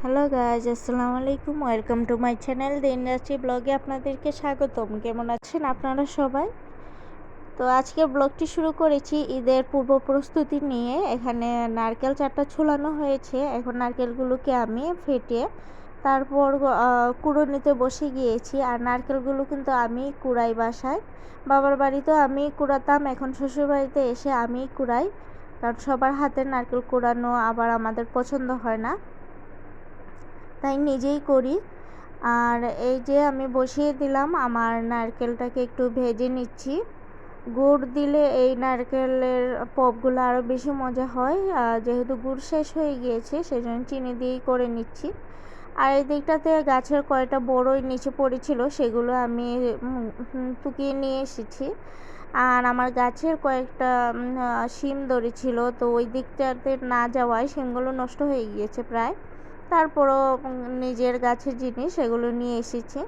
Hello guys, আসসালামু আলাইকুম। Welcome to my channel the industry ব্লগে আপনাদেরকে স্বাগতম। কেমন আছেন আপনারা সবাই? তো আজকে ব্লগটি শুরু করেছি ঈদের পূর্ব প্রস্তুতি নিয়ে। এখানে নারকেল 4টা ঝুলানো হয়েছে। এখন নারকেলগুলোকে আমি ফেটে তারপর কুড়ো নিতে বসে গিয়েছি। আর নারকেলগুলো কিন্তু আমি কুড়াই বাসায়। বাবার বাড়িতেও আমি কুড়াতাম, এখন শ্বশুরবাড়িতে এসে আমি কুড়াই, কারণ সবার হাতের নারকেল কুড়ানো আবার আমাদের পছন্দ হয় না, তাই নিজেই করি। আর এই যে আমি বসিয়ে দিলাম, আমার নারকেলটাকে একটু ভেজে নিচ্ছি। গুড় দিলে এই নারকেলের পপগুলো আরও বেশি মজা হয়। যেহেতু গুড় শেষ হয়ে গিয়েছে সেজন্য চিনি দিয়েই করে নিচ্ছি। আর এই দিকটাতে গাছের কয়টা বড়ই নিচে পড়েছিল, সেগুলো আমি টুকিয়ে নিয়ে এসেছি। আর আমার গাছের কয়েকটা শিম ধরেছিল, তো ওই দিকটাতে না যাওয়ায় শিমগুলো নষ্ট হয়ে গিয়েছে প্রায়। তারপরও নিজের গাছের জিনিস এগুলো নিয়ে এসেছি।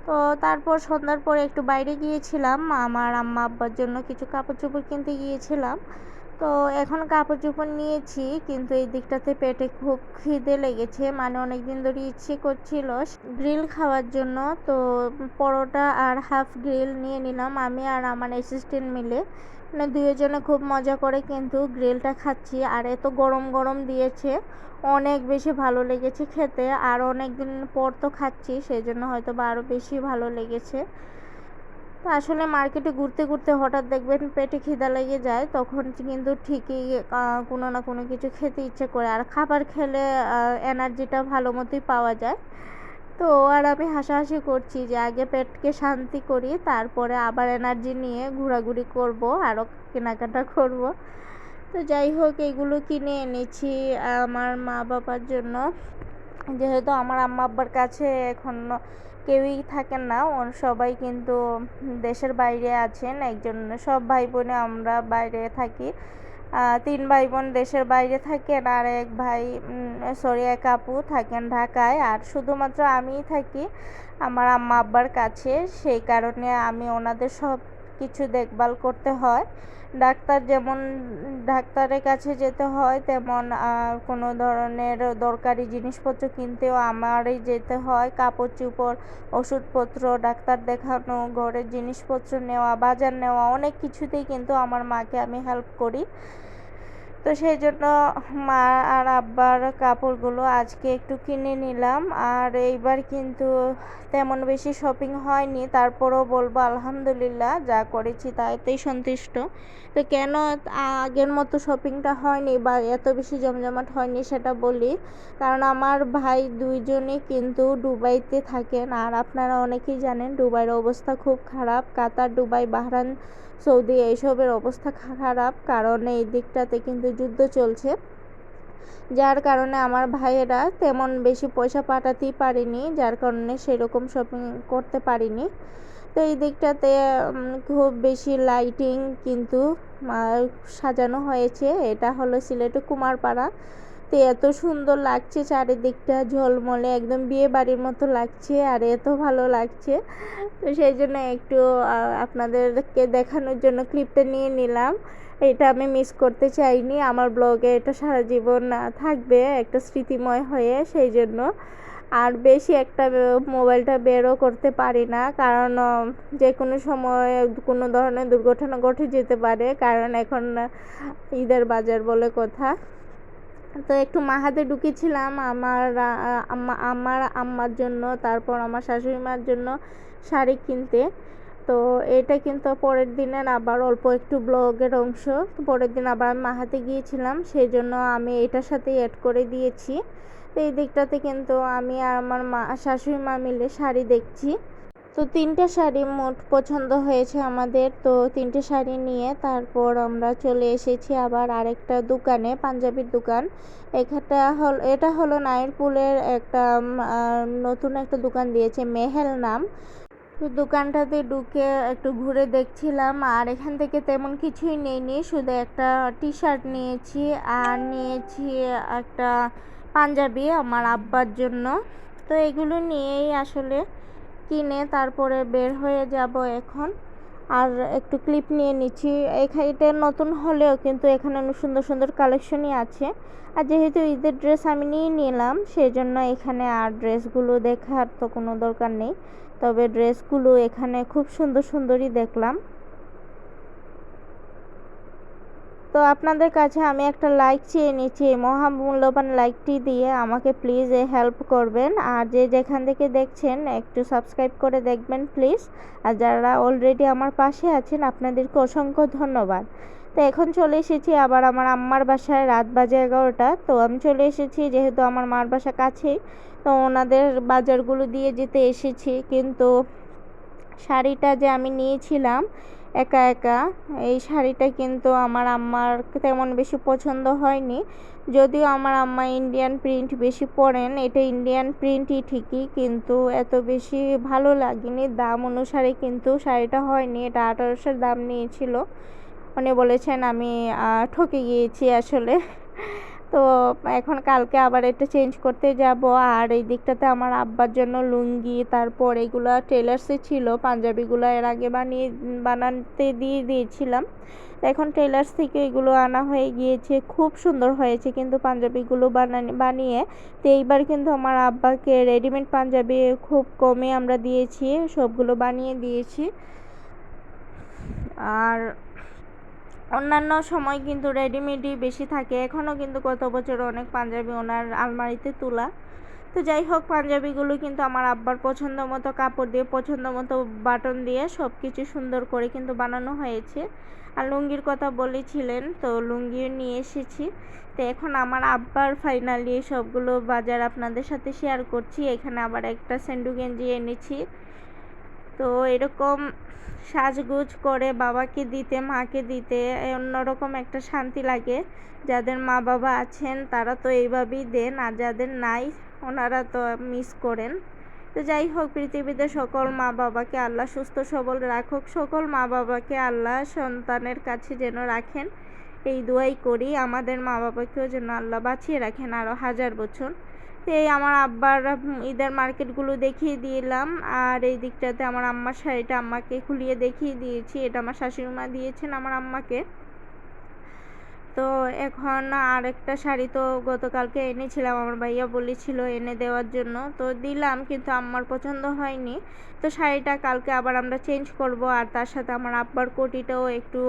তো তারপর সন্ধ্যার পরে একটু বাইরে গিয়েছিলাম, আমার আম্মা আব্বার জন্য কিছু কাপড় চোপড় কিনতে গিয়েছিলাম। তো এখন কাপড় চোপড় নিয়েছি, কিন্তু এই দিকটাতে পেটে খুব খিদে লেগেছে, মানে অনেক দিন ধরে ইচ্ছে করছিল গ্রিল খাওয়ার জন্য। তো পরোটা আর হাফ গ্রিল নিয়ে নিলাম আমি আর আমার অ্যাসিস্ট্যান্ট মিলে। মানে দুজনে খুব মজা করে কিন্তু গ্রিলটা খাচ্ছি। আর এত গরম গরম দিয়েছে, অনেক বেশি ভালো লেগেছে খেতে। আর অনেক দিন পর তো খাচ্ছি, সেই জন্য হয়তো বা আরও বেশি ভালো লেগেছে। তো আসলে মার্কেটে ঘুরতে ঘুরতে হঠাৎ দেখবেন পেটে খিদা লেগে যায়, তখন কিন্তু ঠিকই কোনো না কোনো কিছু খেতে ইচ্ছে করে। আর খাবার খেলে এনার্জিটা ভালো মতোই পাওয়া যায়। তো আর আমি হাসাহাসি করছি যে আগে পেটকে শান্তি করি, তারপরে আবার এনার্জি নিয়ে ঘোরাঘুরি করব, আরও কেনাকাটা করব। তো যাই হোক, এগুলো কিনে এনেছি আমার মা বাবার জন্য। যেহেতু আমার আম্মা আব্বার কাছে এখন কেউই থাকেন না, সবাই কিন্তু দেশের বাইরে আছেন। একজন, সব ভাই বোনে আমরা বাইরে থাকি। 3 ভাই বোন দেশের বাইরে থাকেন, আর এক আপু থাকেন ঢাকায়। আর শুধুমাত্র আমিই থাকি আমার আম্মা আব্বার কাছে। সেই কারণে আমি ওনাদের সব কিছু দেখভাল করতে হয়। ডাক্তারের কাছে যেতে হয়, তেমন কোনো ধরনের দরকারি জিনিসপত্র কিনতেও আমারই যেতে হয়। কাপড় চোপড়, ওষুধপত্র, ডাক্তার দেখানো, ঘরের জিনিসপত্র নেওয়া, বাজার নেওয়া, অনেক কিছুতেই কিন্তু আমার মাকে আমি হেল্প করি। তো সেই জন্য মা আর আব্বার কাপড়গুলো আজকে একটু কিনে নিলাম। আর এইবার কিন্তু তেমন বেশি শপিং হয়নি, তারপরও বলবো আলহামদুলিল্লাহ, যা করেছি তাতেই সন্তুষ্ট। তো কেন আগের মতো শপিংটা হয়নি বা এত বেশি জমজমাট হয়নি সেটা বলি। কারণ আমার ভাই দুইজনই কিন্তু দুবাইতে থাকেন, আর আপনারা অনেকেই জানেন দুবাইয়ের অবস্থা খুব খারাপ। কাতার, দুবাই, বাহরাইন, সৌদি এইসবের অবস্থা খারাপ, কারণ এই দিকটাতে কিন্তু যুদ্ধ চলছে, যার কারণে আমার ভাইয়েরা তেমন বেশি পয়সা পাঠাতেই পারেনি, যার কারণে সেরকম শপিং করতে পারিনি। তো এই দিকটাতে খুব বেশি লাইটিং কিন্তু সাজানো হয়েছে। এটা হলো সিলেটের কুমারপাড়া। তো এত সুন্দর লাগছে, চারিদিকটা ঝলমলে একদম বিয়ে বাড়ির মতো লাগছে, আর এত ভালো লাগছে। তো সেই জন্য একটু আপনাদেরকে দেখানোর জন্য ক্লিপটা নিয়ে নিলাম। এটা আমি মিস করতে চাইনি, আমার ব্লগে এটা সারা জীবন থাকবে একটা স্মৃতিময় হয়ে, সেই জন্য। আর বেশি একটা মোবাইলটা বেরও করতে পারি না, কারণ যে কোনো সময় কোনো ধরনের দুর্ঘটনা ঘটে যেতে পারে, কারণ এখন ঈদের বাজার বলে কথা। তো একটু মাহাতে ঢুকেছিলাম আমার আম্মার জন্য, তারপর আমার শাশুড়ি মার জন্য শাড়ি কিনতে। তো এটা কিন্তু পরের দিনের আবার অল্প একটু ব্লগের অংশ। পরের দিন আবার আমি মাহাতে গিয়েছিলাম, সেই জন্য আমি এটার সাথে অ্যাড করে দিয়েছি। তো এই দিকটাতে কিন্তু আমি আর আমার শাশুড়ি মা মিলে শাড়ি দেখছি। তো 3টে শাড়ি মোট পছন্দ হয়েছে আমাদের। তো 3টে শাড়ি নিয়ে তারপর আমরা চলে এসেছি আবার আরেকটা দোকানে, পাঞ্জাবির দোকান। এটা হলো নাইরপুলের একটা নতুন একটা দোকান দিয়েছে, মেহেল নাম। তো দোকানটাতে ঢুকে একটু ঘুরে দেখছিলাম, আর এখান থেকে তেমন কিছুই নেইনি, শুধু একটা টি শার্ট নিয়েছি আর নিয়েছি একটা পাঞ্জাবি আমার আব্বার জন্য। তো এগুলো নিয়েই আসলে কিনে তারপরে বের হয়ে যাব এখন। আর একটু ক্লিপ নিয়ে নিচ্ছি। এটা নতুন হলেও কিন্তু এখানে অনেক সুন্দর সুন্দর কালেকশনই আছে। আর যেহেতু ঈদের ড্রেস আমি নিয়ে নিলাম, সেই জন্য এখানে আর ড্রেসগুলো দেখার তো কোনো দরকার নেই। তবে ড্রেসগুলো এখানে খুব সুন্দর সুন্দরই দেখলাম। তো আপনাদের কাছে আমি একটা লাইক চেয়ে নিচ্ছি, এই মহামূল্যবান লাইকটি দিয়ে আমাকে প্লিজ হেল্প করবেন। আর যে যেখান থেকে দেখছেন একটু সাবস্ক্রাইব করে দেখবেন প্লিজ। আর যারা অলরেডি আমার পাশে আছেন আপনাদেরকে অসংখ্য ধন্যবাদ। তো এখন চলে এসেছি আবার আমার আম্মার বাসায়, রাত বাজে 11টা। তো আমি চলে এসেছি যেহেতু আমার মার বাসা কাছেই, তো ওনাদের বাজারগুলো দিয়ে যেতে এসেছি। কিন্তু শাড়িটা যে আমি নিয়েছিলাম একা একা, এই শাড়িটা কিন্তু আমার আম্মার তেমন বেশি পছন্দ হয়নি। যদিও আমার আম্মা ইন্ডিয়ান প্রিন্ট বেশি পরেন, এটা ইন্ডিয়ান প্রিন্টই ঠিকই, কিন্তু এত বেশি ভালো লাগেনি। দাম অনুসারে কিন্তু শাড়িটা হয়নি। এটা 1800 দাম নিয়েছিল। উনি বলেছেন আমি ঠকে গিয়েছি আসলে। তো এখন কালকে আবার এটা চেঞ্জ করতে যাব। আর এই দিকটাতে আমার আব্বার জন্য লুঙ্গি, তারপর এগুলো টেলার্সে ছিল, পাঞ্জাবিগুলো এর আগে বানাতে দিয়ে দিয়েছিলাম। এখন টেলার্স থেকে এগুলো আনা হয়ে গিয়েছে, খুব সুন্দর হয়েছে কিন্তু পাঞ্জাবিগুলো বানিয়ে। তো এইবার কিন্তু আমার আব্বাকে রেডিমেড পাঞ্জাবি খুব কমে আমরা দিয়েছি, সবগুলো বানিয়ে দিয়েছি। আর অন্যান্য সময় কিন্তু রেডিমেডই বেশি থাকে। এখনও কিন্তু গত বছর অনেক পাঞ্জাবি ওনার আলমারিতে তোলা। তো যাই হোক, পাঞ্জাবিগুলো কিন্তু আমার আব্বার পছন্দ মতো কাপড় দিয়ে, পছন্দ মতো বাটন দিয়ে সব কিছু সুন্দর করে কিন্তু বানানো হয়েছে। আর লুঙ্গির কথা বলেছিলেন, তো লুঙ্গিও নিয়ে এসেছি। তো এখন আমার আব্বার ফাইনালি সবগুলো বাজার আপনাদের সাথে শেয়ার করছি। এখানে আবার একটা সেন্ডু গেঞ্জি এনেছি। তো এরকম সাজগোজ করে বাবাকে দিতে, মাকে দিতে অন্যরকম একটা শান্তি লাগে। যাদের মা বাবা আছেন তারা তো এইভাবেই দেন, আর যাদের নাই ওনারা তো মিস করেন। তো যাই হোক, পৃথিবীতে সকল মা বাবাকে আল্লাহ সুস্থ সবল রাখুক, সকল মা বাবাকে আল্লাহ সন্তানের কাছে যেন রাখেন, এই দোয়াই করি। আমাদের মা বাবাকেও যেন আল্লাহ বাঁচিয়ে রাখেন আরও 1000 বছর। তো এই আমার আব্বার ঈদের মার্কেটগুলো দেখিয়ে দিলাম। আর এই দিকটাতে আমার আম্মার শাড়িটা আম্মাকে খুলিয়ে দেখিয়ে দিয়েছি। এটা আমার শাশুড়ি মা দিয়েছেন আমার আম্মাকে। তো এখন আরেকটা শাড়ি তো গতকালকে এনেছিলাম, আমার ভাইয়া বলেছিল এনে দেওয়ার জন্য, তো দিলাম, কিন্তু আম্মার পছন্দ হয়নি। তো শাড়িটা কালকে আবার আমরা চেঞ্জ করব। আর তার সাথে আমার আব্বার কোটিটাও একটু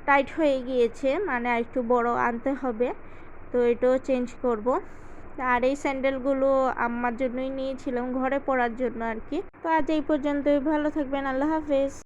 টাইট হয়ে গিয়েছে, মানে আর একটু বড় আনতে হবে, তো এটাও চেঞ্জ করব। আর এই স্যান্ডেলগুলো আম্মার জন্যই নিয়েছিলাম, ঘরে পরার জন্য আর কি। তো আজ এই পর্যন্তই, ভালো থাকবেন, আল্লাহ হাফেজ।